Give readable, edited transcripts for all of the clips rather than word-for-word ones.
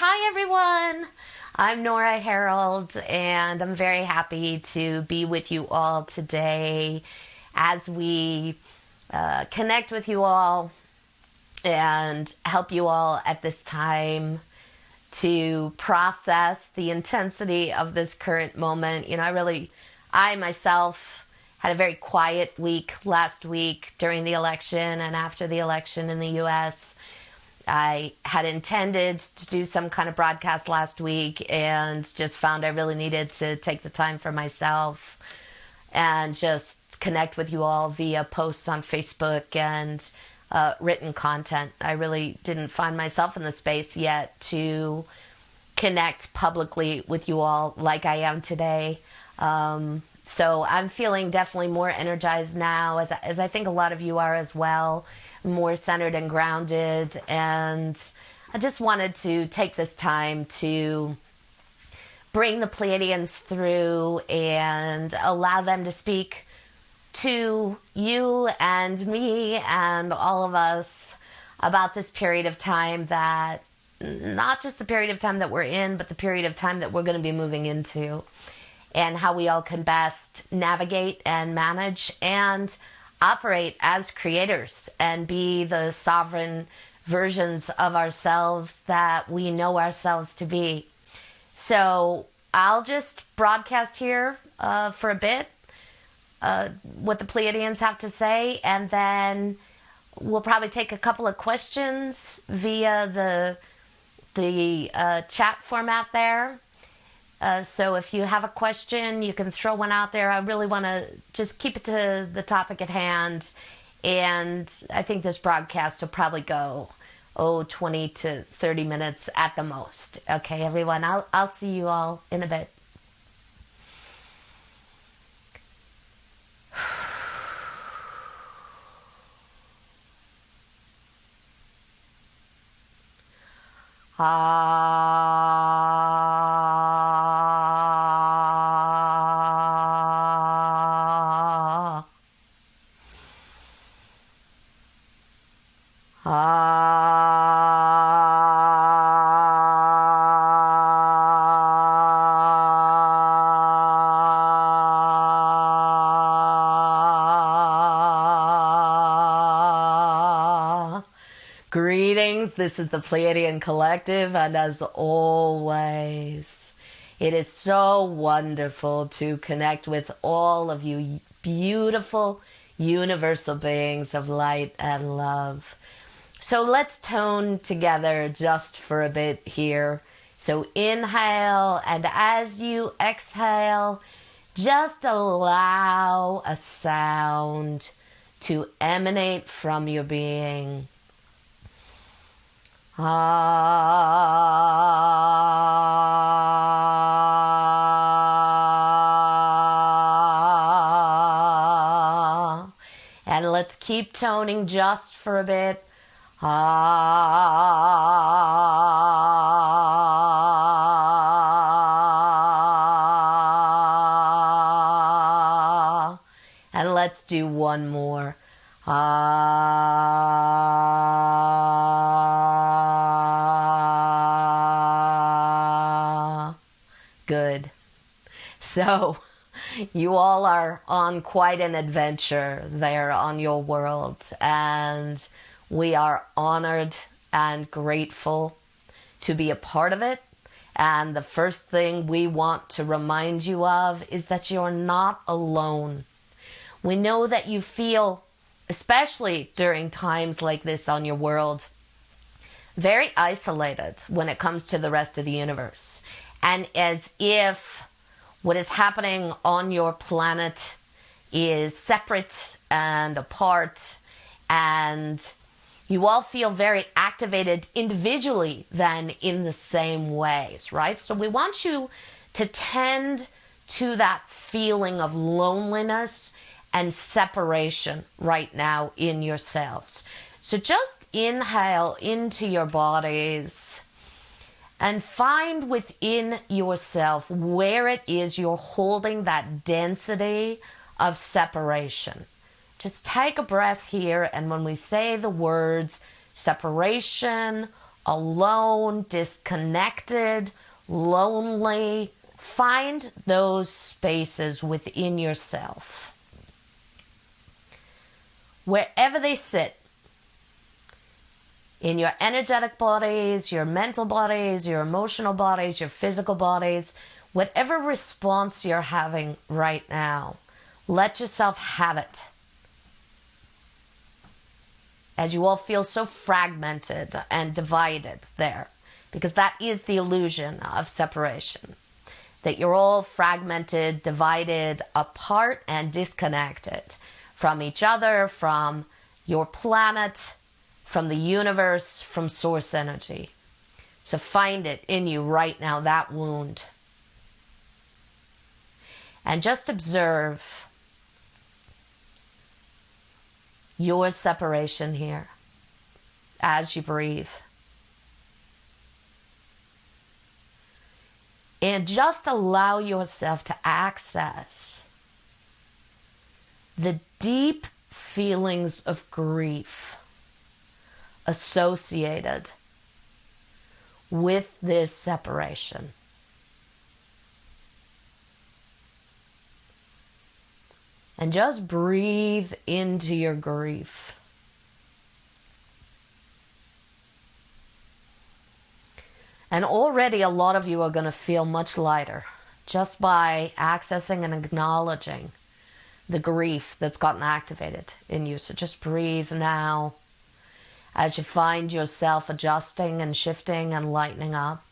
Hi everyone. I'm Nora Herold, and I'm very happy to be with you all today as we connect with you all and help you all at this time to process the intensity of this current moment. I myself had a very quiet week last week during the election and after the election in the US. I had intended to do some kind of broadcast last week and just found I really needed to take the time for myself and just connect with you all via posts on Facebook and written content. I really didn't find myself in the space yet to connect publicly with you all like I am today. So I'm feeling definitely more energized now, as I think a lot of you are as well, more centered and grounded. And I just wanted to take this time to bring the Pleiadians through and allow them to speak to you and me and all of us about this period of time, that not just the period of time that we're in, but the period of time that we're going to be moving into, and how we all can best navigate and manage and operate as creators and be the sovereign versions of ourselves that we know ourselves to be. So I'll just broadcast here for a bit what the Pleiadians have to say, and then we'll probably take a couple of questions via the chat format there. So if you have a question, you can throw one out there. I really want to just keep it to the topic at hand. And I think this broadcast will probably go, 20 to 30 minutes at the most. Okay, everyone, I'll see you all in a bit. Greetings, this is the Pleiadian Collective, and as always, it is so wonderful to connect with all of you beautiful, universal beings of light and love. So let's tone together just for a bit here. So inhale, and as you exhale, just allow a sound to emanate from your being. And let's keep toning just for a bit. And let's do one more. Good. So you all are on quite an adventure there on your world, and we are honored and grateful to be a part of it. And the first thing we want to remind you of is that you're not alone. We know that you feel, especially during times like this on your world, very isolated when it comes to the rest of the universe. And as if what is happening on your planet is separate and apart, and you all feel very activated individually then in the same ways, right? So we want you to tend to that feeling of loneliness and separation right now in yourselves. So just inhale into your bodies and find within yourself where it is you're holding that density of separation. Just take a breath here, and when we say the words separation, alone, disconnected, lonely. Find those spaces within yourself. Wherever they sit, in your energetic bodies, your mental bodies, your emotional bodies, your physical bodies, whatever response you're having right now, let yourself have it. As you all feel so fragmented and divided there, because that is the illusion of separation. That you're all fragmented, divided, apart, and disconnected from each other, from your planet, from the universe, from source energy. So find it in you right now, that wound. And just observe your separation here as you breathe. And just allow yourself to access the deep feelings of grief associated with this separation. And just breathe into your grief. And already a lot of you are going to feel much lighter just by accessing and acknowledging the grief that's gotten activated in you. So just breathe now as you find yourself adjusting and shifting and lightening up.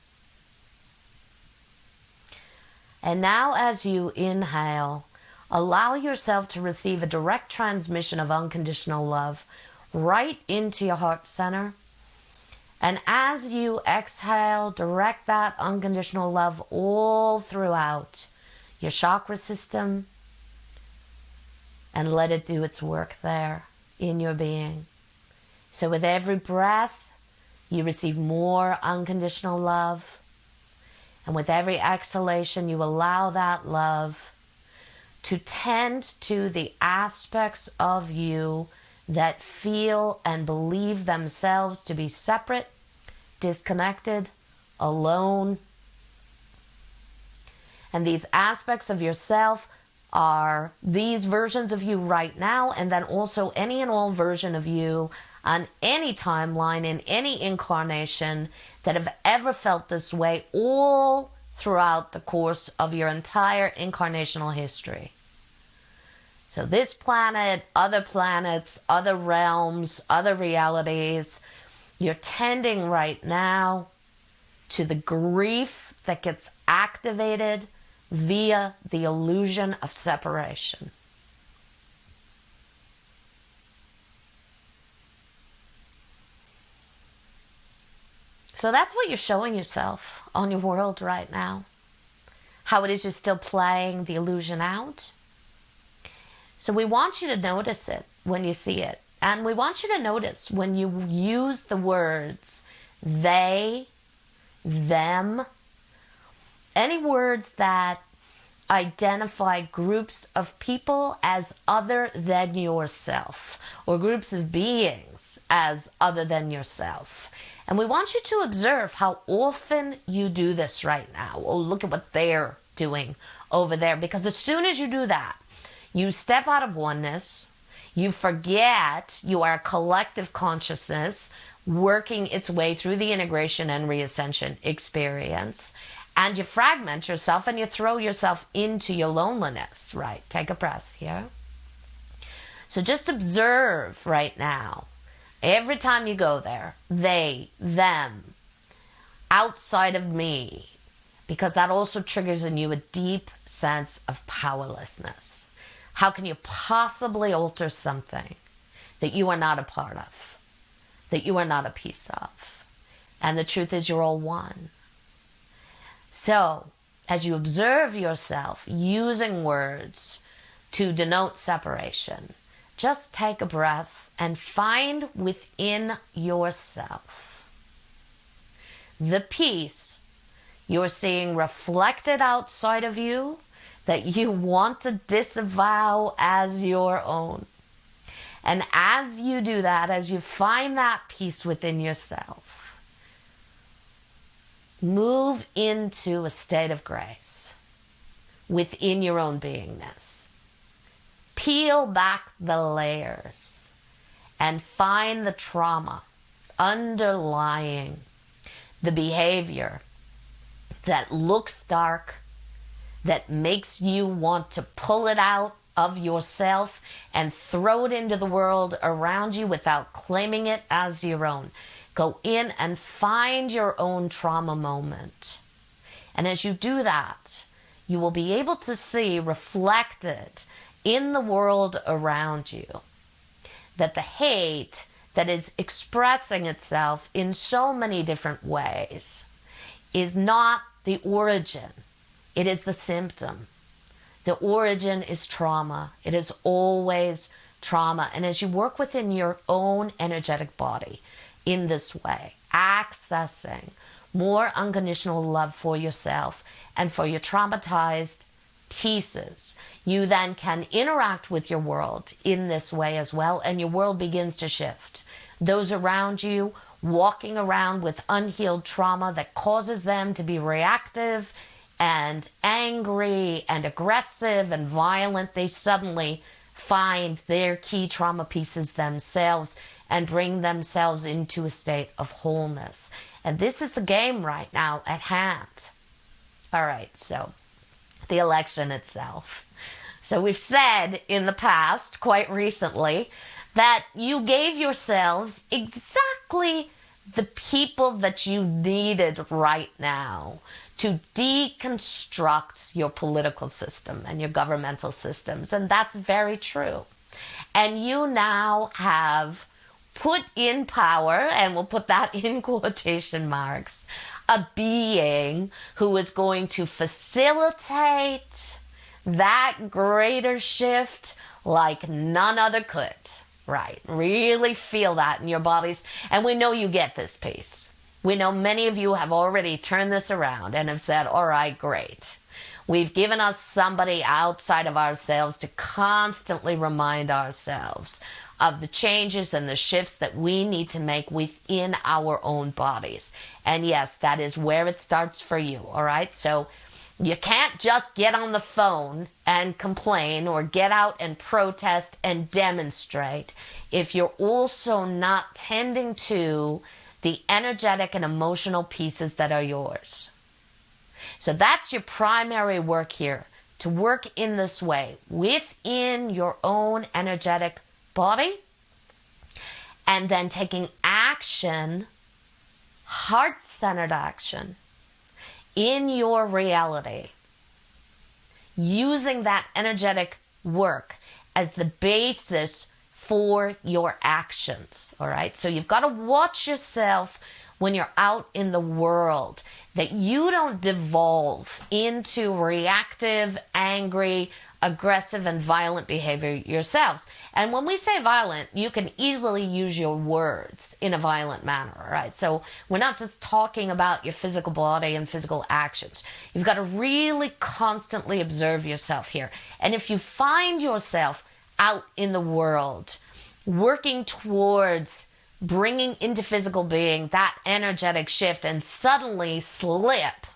And now as you inhale, allow yourself to receive a direct transmission of unconditional love right into your heart center. And as you exhale, direct that unconditional love all throughout your chakra system and let it do its work there in your being. So with every breath, you receive more unconditional love. And with every exhalation, you allow that love to tend to the aspects of you that feel and believe themselves to be separate, disconnected, alone. And these aspects of yourself are these versions of you right now, and then also any and all version of you on any timeline, in any incarnation that have ever felt this way, all throughout the course of your entire incarnational history. So this planet, other planets, other realms, other realities, you're tending right now to the grief that gets activated via the illusion of separation. So that's what you're showing yourself on your world right now. How it is you're still playing the illusion out. So we want you to notice it when you see it. And we want you to notice when you use the words they, them, any words that identify groups of people as other than yourself, or groups of beings as other than yourself. And we want you to observe how often you do this right now. Oh, look at what they're doing over there. Because as soon as you do that, you step out of oneness, you forget you are a collective consciousness working its way through the integration and reascension experience, and you fragment yourself and you throw yourself into your loneliness, right? Take a breath here. So just observe right now, every time you go there, they, them, outside of me, because that also triggers in you a deep sense of powerlessness. How can you possibly alter something that you are not a part of, that you are not a piece of? And the truth is you're all one. So, as you observe yourself using words to denote separation, just take a breath and find within yourself the peace you're seeing reflected outside of you that you want to disavow as your own. And as you do that, as you find that peace within yourself, Move into a state of grace within your own beingness. Peel back the layers and find the trauma underlying the behavior that looks dark, that makes you want to pull it out of yourself and throw it into the world around you without claiming it as your own. Go in and find your own trauma moment. And as you do that, you will be able to see reflected in the world around you that the hate that is expressing itself in so many different ways is not the origin. It is the symptom. The origin is trauma. It is always trauma. And as you work within your own energetic body in this way, accessing more unconditional love for yourself and for your traumatized pieces, you then can interact with your world in this way as well, and your world begins to shift. Those around you walking around with unhealed trauma that causes them to be reactive and angry and aggressive and violent, they suddenly find their key trauma pieces themselves and bring themselves into a state of wholeness. And this is the game right now at hand. All right, so the election itself. So we've said in the past, quite recently, that you gave yourselves exactly the people that you needed right now to deconstruct your political system and your governmental systems. And that's very true. And you now have put in power, and we'll put that in quotation marks, a being who is going to facilitate that greater shift like none other could. Right. Really feel that in your bodies. And we know you get this piece. We know many of you have already turned this around and have said, all right, great. We've given us somebody outside of ourselves to constantly remind ourselves of the changes and the shifts that we need to make within our own bodies. And yes, that is where it starts for you. All right. So you can't just get on the phone and complain or get out and protest and demonstrate if you're also not tending to the energetic and emotional pieces that are yours. So that's your primary work here, to work in this way within your own energetic body, and then taking action, heart-centered action, in your reality, using that energetic work as the basis for your actions, all right? So you've got to watch yourself when you're out in the world, that you don't devolve into reactive, angry, aggressive, and violent behavior yourselves. And when we say violent, you can easily use your words in a violent manner, right? So we're not just talking about your physical body and physical actions. You've got to really constantly observe yourself here. And if you find yourself out in the world working towards bringing into physical being that energetic shift and suddenly slip,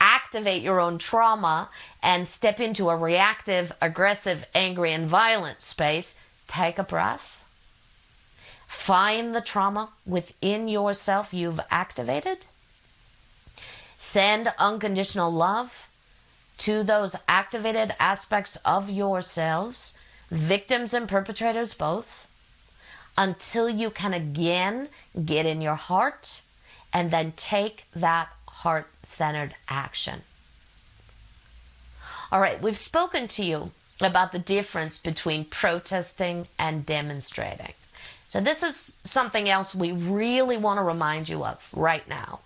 activate your own trauma and step into a reactive, aggressive, angry, and violent space, take a breath. Find the trauma within yourself you've activated. Send unconditional love to those activated aspects of yourselves, victims and perpetrators both, until you can again get in your heart and then take that heart-centered action. All right, we've spoken to you about the difference between protesting and demonstrating. So this is something else we really want to remind you of right now.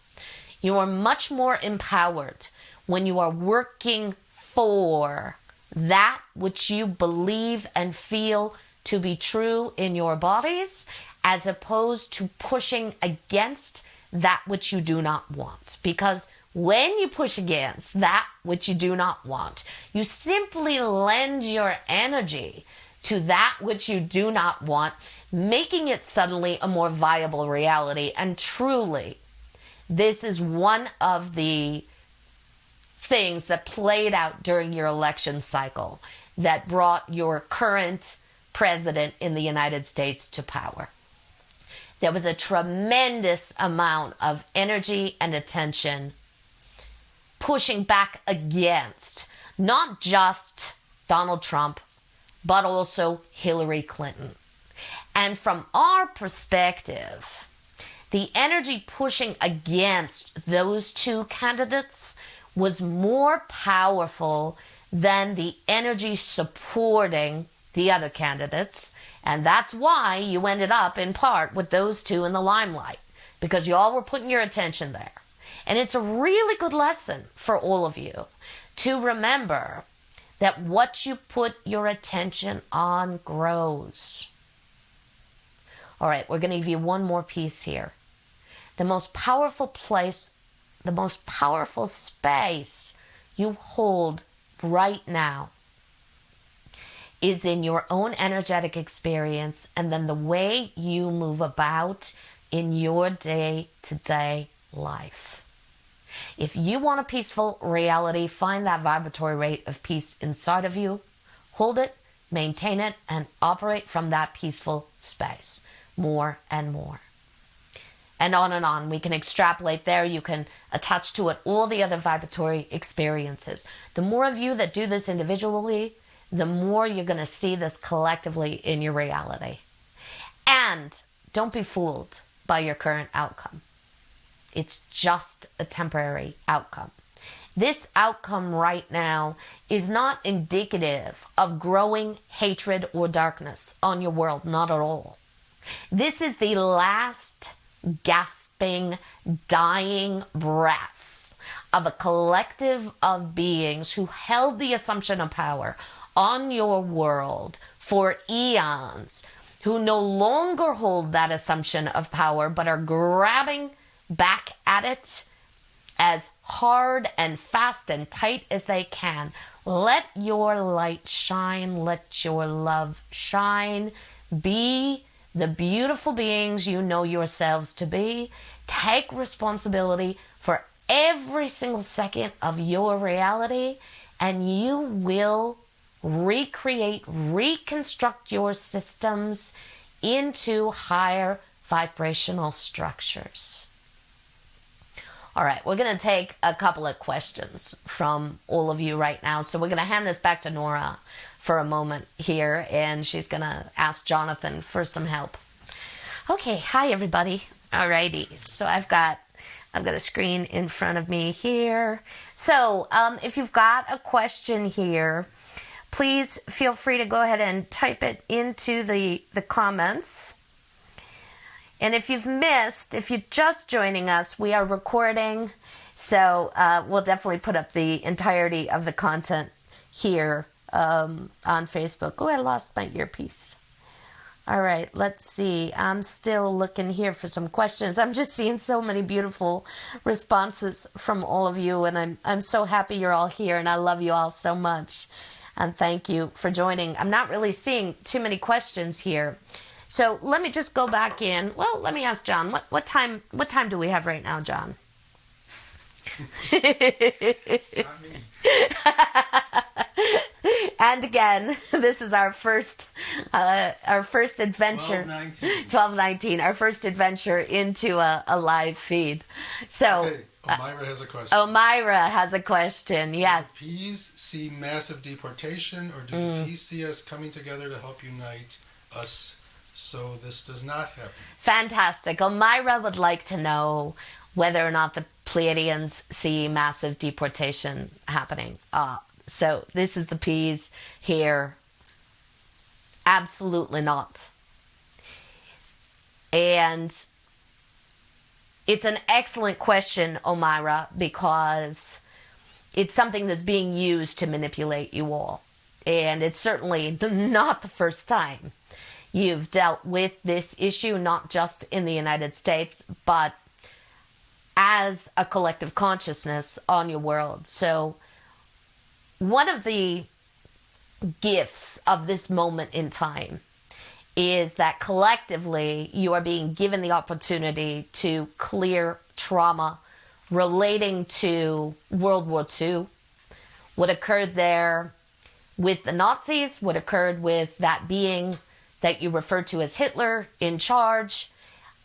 You are much more empowered when you are working for that which you believe and feel to be true in your bodies, as opposed to pushing against that which you do not want. Because when you push against that which you do not want, you simply lend your energy to that which you do not want, making it suddenly a more viable reality. And truly, This is one of the things that played out during your election cycle that brought your current president in the United States to power. There was a tremendous amount of energy and attention pushing back against not just Donald Trump, but also Hillary Clinton. And from our perspective, the energy pushing against those two candidates was more powerful than the energy supporting the other candidates. And that's why you ended up in part with those two in the limelight, because you all were putting your attention there. And it's a really good lesson for all of you to remember that what you put your attention on grows. All right, we're going to give you one more piece here. The most powerful place, the most powerful space you hold right now is in your own energetic experience, and then the way you move about in your day-to-day life. If you want a peaceful reality, find that vibratory rate of peace inside of you, hold it, maintain it, and operate from that peaceful space more and more. And on. We can extrapolate there. You can attach to it all the other vibratory experiences. The more of you that do this individually, the more you're going to see this collectively in your reality. And don't be fooled by your current outcome. It's just a temporary outcome. This outcome right now is not indicative of growing hatred or darkness on your world, not at all. This is the last gasping, dying breath of a collective of beings who held the assumption of power on your world for eons, who no longer hold that assumption of power, but are grabbing back at it as hard and fast and tight as they can. Let your light shine. Let your love shine. Be the beautiful beings you know yourselves to be. Take responsibility for every single second of your reality, and you will recreate, reconstruct your systems into higher vibrational structures. All right, we're going to take a couple of questions from all of you right now. So we're going to hand this back to Nora for a moment here, and she's going to ask Jonathan for some help. Okay, hi everybody. All righty, so I've got a screen in front of me here. So if you've got a question here, please feel free to go ahead and type it into the comments. And if you've missed, if you're just joining us, we are recording. So we'll definitely put up the entirety of the content here on Facebook. Oh, I lost my earpiece. All right, let's see. I'm still looking here for some questions. I'm just seeing so many beautiful responses from all of you, and I'm so happy you're all here, and I love you all so much. And thank you for joining. I'm not really seeing too many questions here. So let me just go back in. Well, let me ask John, what time do we have right now, John? And again, this is our first adventure. 12:19. Our first adventure into a live feed. So okay. Omira has a question. Omira has a question. Yes. Do the P's see massive deportation, or do the P's see us coming together to help unite us so this does not happen? Fantastic. Omira would like to know whether or not the Pleiadians see massive deportation happening. So this is the P's here. Absolutely not. And it's an excellent question, Omira, because it's something that's being used to manipulate you all. And it's certainly not the first time you've dealt with this issue, not just in the United States, but as a collective consciousness on your world. So one of the gifts of this moment in time is that collectively you are being given the opportunity to clear trauma relating to World War II, what occurred there with the Nazis, what occurred with that being that you refer to as Hitler in charge,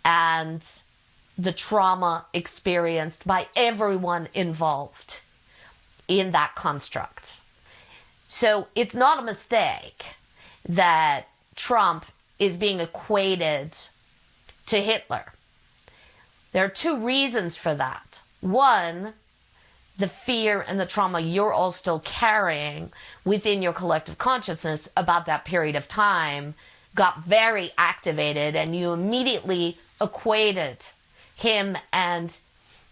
and the trauma experienced by everyone involved in that construct. So it's not a mistake that Trump is being equated to Hitler. There are two reasons for that. One, the fear and the trauma you're all still carrying within your collective consciousness about that period of time got very activated, and you immediately equated him and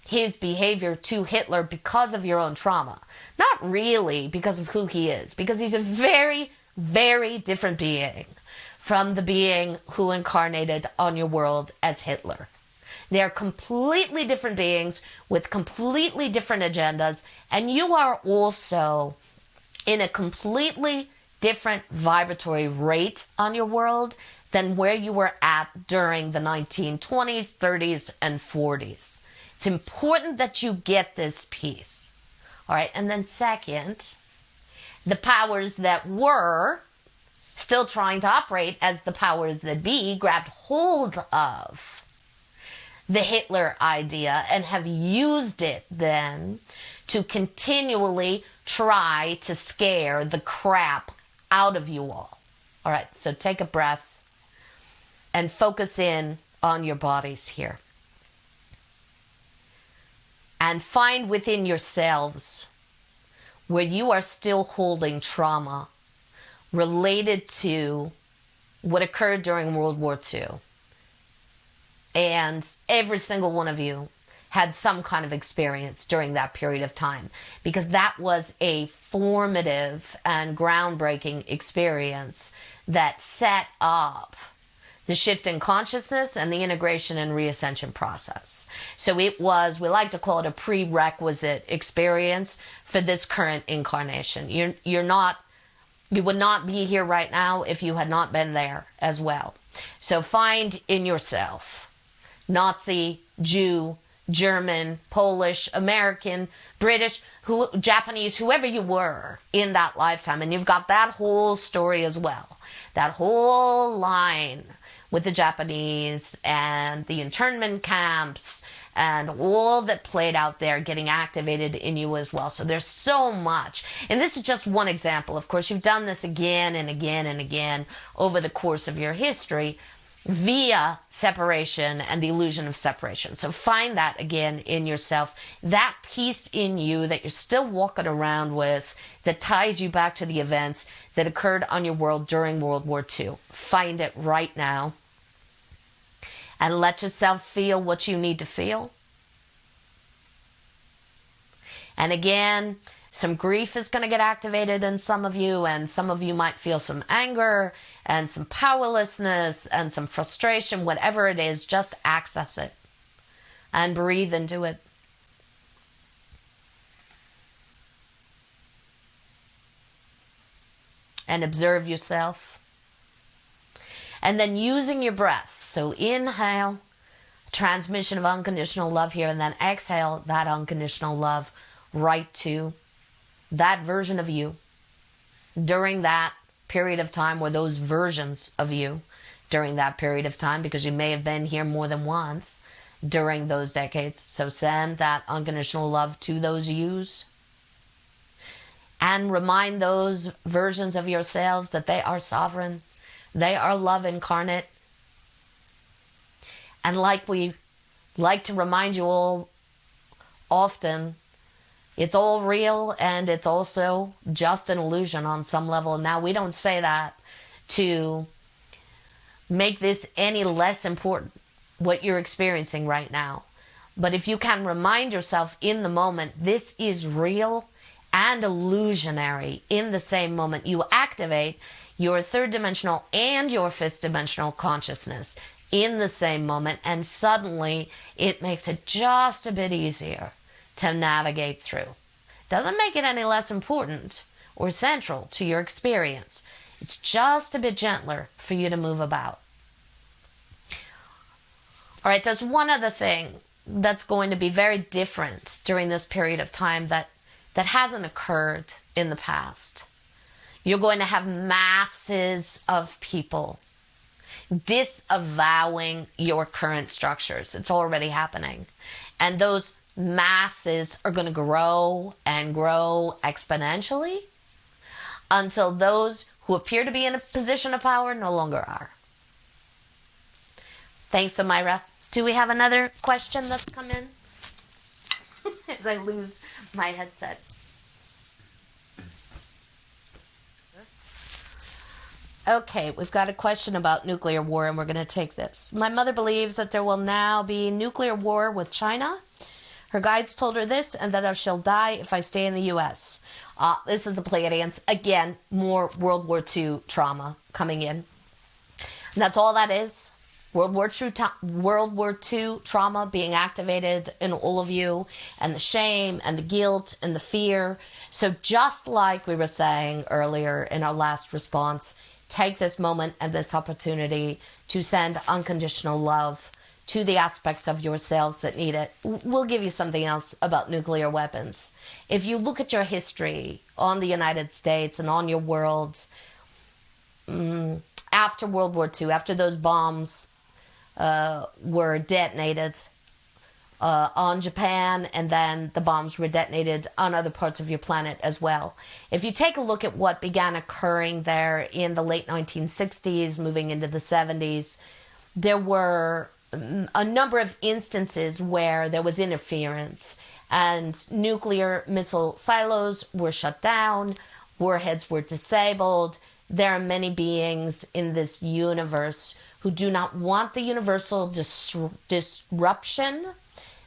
his behavior to Hitler because of your own trauma. Not really because of who he is, because he's a very, very different being from the being who incarnated on your world as Hitler. They're completely different beings with completely different agendas, and you are also in a completely different vibratory rate on your world than where you were at during the 1920s, 30s, and 40s. It's important that you get this piece. All right, and then second, the powers that were still trying to operate as the powers that be grabbed hold of the Hitler idea and have used it then to continually try to scare the crap out of you all. All right, so take a breath and focus in on your bodies here. And find within yourselves where you are still holding trauma related to what occurred during World War II. And every single one of you had some kind of experience during that period of time, because that was a formative and groundbreaking experience that set up the shift in consciousness and the integration and reascension process. So it was, we like to call it a prerequisite experience for this current incarnation. You would not be here right now if you had not been there as well. So find in yourself Nazi, Jew, German, Polish, American, British, Japanese, whoever you were in that lifetime. And you've got that whole story as well. That whole line with the Japanese and the internment camps and all that played out there getting activated in you as well. So there's so much. And this is just one example. Of course, you've done this again and again and again over the course of your history via separation and the illusion of separation. So find that again in yourself, that piece in you that you're still walking around with that ties you back to the events that occurred on your world during World War II. Find it right now and let yourself feel what you need to feel. And again, some grief is going to get activated in some of you, and some of you might feel some anger and some powerlessness and some frustration. Whatever it is, just access it and breathe into it. And observe yourself. And then using your breath. So inhale, transmission of unconditional love here, and then exhale that unconditional love right to that version of you during that period of time, or those versions of you during that period of time, because you may have been here more than once during those decades. So send that unconditional love to those yous. And remind those versions of yourselves that they are sovereign. They are love incarnate. And like we like to remind you all often, it's all real, and it's also just an illusion on some level. Now, we don't say that to make this any less important, what you're experiencing right now. But if you can remind yourself in the moment, this is real and illusionary in the same moment. You activate your third dimensional and your fifth dimensional consciousness in the same moment, and suddenly it makes it just a bit easier to navigate through. Doesn't make it any less important or central to your experience. It's just a bit gentler for you to move about. All right, there's one other thing that's going to be very different during this period of time that hasn't occurred in the past. You're going to have masses of people disavowing your current structures. It's already happening. And those masses are going to grow and grow exponentially until those who appear to be in a position of power no longer are. Thanks, Amira. Do we have another question that's come in? As I lose my headset. Okay, we've got a question about nuclear war, and we're going to take this. My mother believes that there will now be nuclear war with China. Her guides told her this, and that I shall die if I stay in the U.S. This is the Pleiadians. Again, more World War II trauma coming in. And that's all that is. World War II trauma being activated in all of you, and the shame and the guilt and the fear. So just like we were saying earlier in our last response, take this moment and this opportunity to send unconditional love to the aspects of yourselves that need it. We'll give you something else about nuclear weapons. If you look at your history on the United States and on your world, after World War II, after those bombs were detonated on Japan, and then the bombs were detonated on other parts of your planet as well. If you take a look at what began occurring there in the late 1960s, moving into the 70s, there were a number of instances where there was interference and nuclear missile silos were shut down, warheads were disabled. There are many beings in this universe who do not want the universal disruption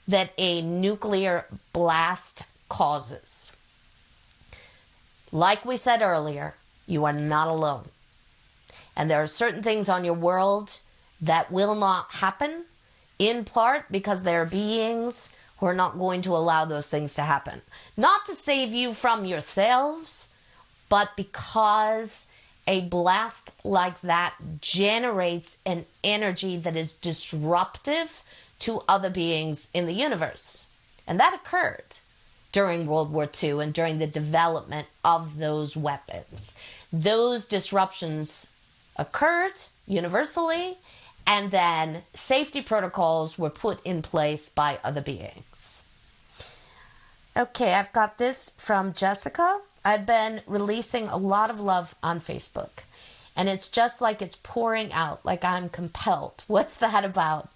that a nuclear blast causes. Like we said earlier, you are not alone. And there are certain things on your world that will not happen, in part because there are beings who are not going to allow those things to happen. Not to save you from yourselves, but because a blast like that generates an energy that is disruptive to other beings in the universe. And that occurred during World War II and during the development of those weapons. Those disruptions occurred universally, and then safety protocols were put in place by other beings. Okay, I've got this from Jessica. I've been releasing a lot of love on Facebook, and it's just like it's pouring out, like I'm compelled. What's that about?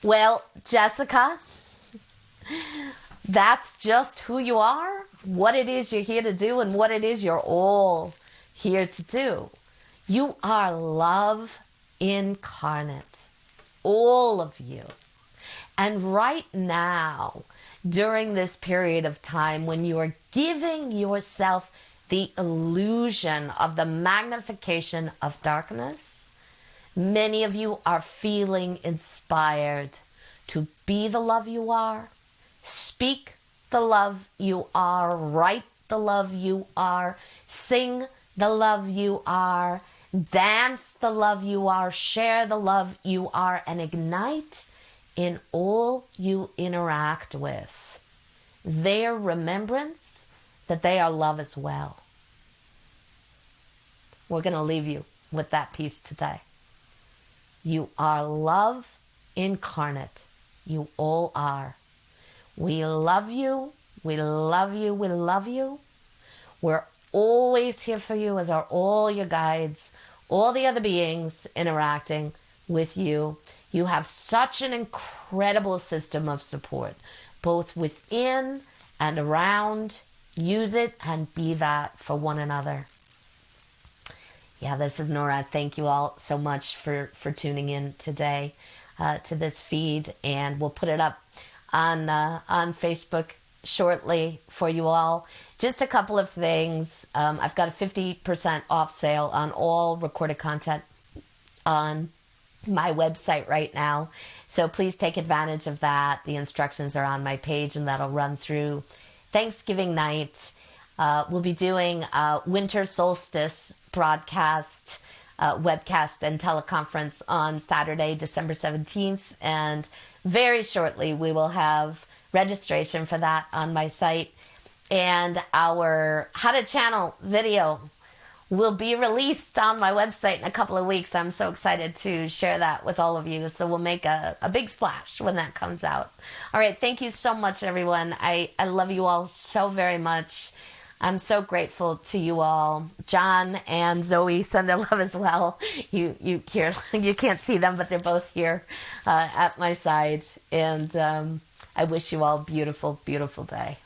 Well, Jessica, that's just who you are, what it is you're here to do, and what it is you're all here to do. You are love incarnate, all of you. And right now, during this period of time when you are giving yourself the illusion of the magnification of darkness, many of you are feeling inspired to be the love you are, speak the love you are, write the love you are, sing the love you are, dance the love you are, share the love you are, and ignite in all you interact with their remembrance that they are love as well. We're going to leave you with that piece today. You are love incarnate. You all are. We love you. We love you. We love you. We're always here for you, as are all your guides, all the other beings interacting with you. You have such an incredible system of support, both within and around. Use it and be that for one another. Yeah, this is Nora. Thank you all so much for tuning in today to this feed, and we'll put it up on Facebook shortly for you all. Just a couple of things. I've got a 50% off sale on all recorded content on my website right now, so please take advantage of that. The instructions are on my page, and that'll run through Thanksgiving night. We'll be doing a winter solstice broadcast, webcast and teleconference on Saturday, December 17th, and very shortly we will have registration for that on my site. And our How to Channel video will be released on my website in a couple of weeks. I'm so excited to share that with all of you. So we'll make a big splash when that comes out. All right. Thank you so much, everyone. I love you all so very much. I'm so grateful to you all. John and Zoe send their love as well. You here, you can't see them, but they're both here at my side. And I wish you all a beautiful, beautiful day.